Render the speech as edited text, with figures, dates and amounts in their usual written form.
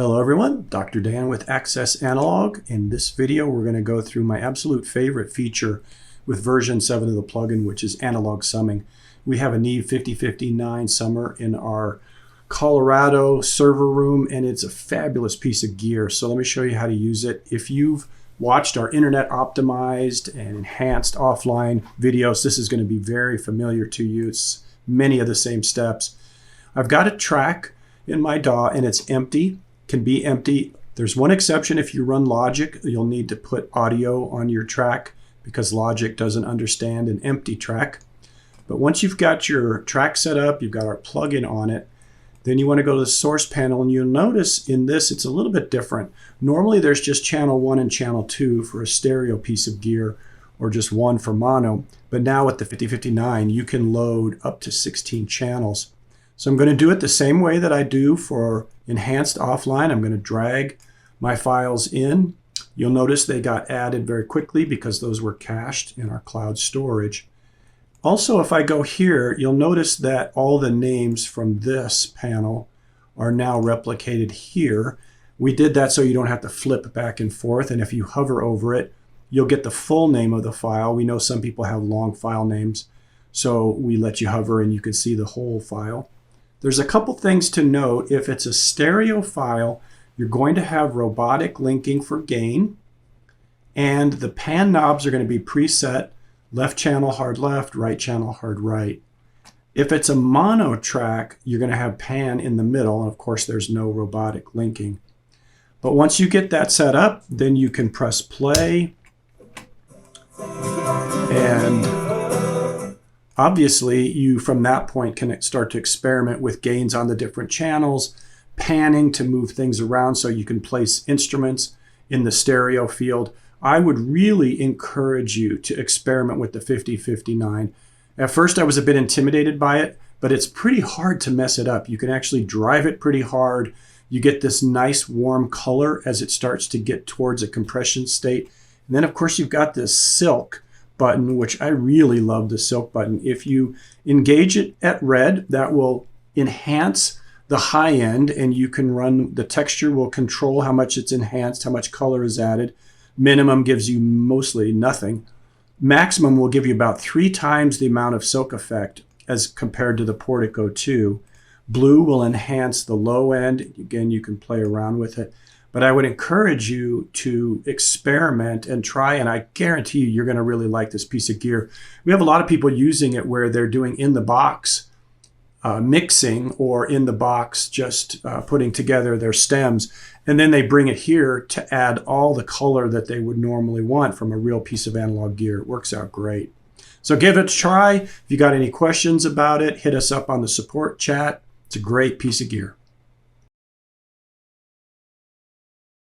Hello everyone, Dr. Dan with Access Analog. In this video we're going to go through my absolute favorite feature with version 7 of the plugin, which is analog summing. We have a Neve 5059 summer in our Colorado server room and it's a fabulous piece of gear. So let me show you how to use it. If you've watched our internet optimized and enhanced offline videos, this is going to be very familiar to you. It's many of the same steps. I've got a track in my DAW and it's empty. Can be empty. There's one exception. If you run Logic, you'll need to put audio on your track because Logic doesn't understand an empty track. But once you've got your track set up, you've got our plugin on it, then you want to go to the source panel, and you'll notice in this it's a little bit different. Normally there's just channel 1 and channel 2 for a stereo piece of gear, or just 1 for mono. But now with the 5059 you can load up to 16 channels. So I'm going to do it the same way that I do for enhanced offline. I'm going to drag my files in. You'll notice they got added very quickly because those were cached in our cloud storage. Also, if I go here, you'll notice that all the names from this panel are now replicated here. We did that so you don't have to flip back and forth, and if you hover over it, you'll get the full name of the file. We know some people have long file names, so we let you hover and you can see the whole file. There's a couple things to note. If it's a stereo file, you're going to have robotic linking for gain, and the pan knobs are going to be preset: left channel hard left, right channel hard right. If it's a mono track, you're going to have pan in the middle, and of course there's no robotic linking. But once you get that set up, then you can press play, and obviously, you from that point can start to experiment with gains on the different channels, panning to move things around so you can place instruments in the stereo field. I would really encourage you to experiment with the 5059. At first, I was a bit intimidated by it, but it's pretty hard to mess it up. You can actually drive it pretty hard. You get this nice warm color as it starts to get towards a compression state. And then, of course, you've got this silk button, which I really love the silk button. If you engage it at red, that will enhance the high end, and you can run the texture will control how much it's enhanced, how much color is added. Minimum gives you mostly nothing. Maximum will give you about 3 times the amount of silk effect as compared to the Portico 2. Blue will enhance the low end. Again, you can play around with it. But I would encourage you to experiment and try, and I guarantee you're going to really like this piece of gear. We have a lot of people using it where they're doing in-the-box mixing, or in-the-box just putting together their stems, and then they bring it here to add all the color that they would normally want from a real piece of analog gear. It works out great. So give it a try. If you got any questions about it, hit us up on the support chat. It's a great piece of gear.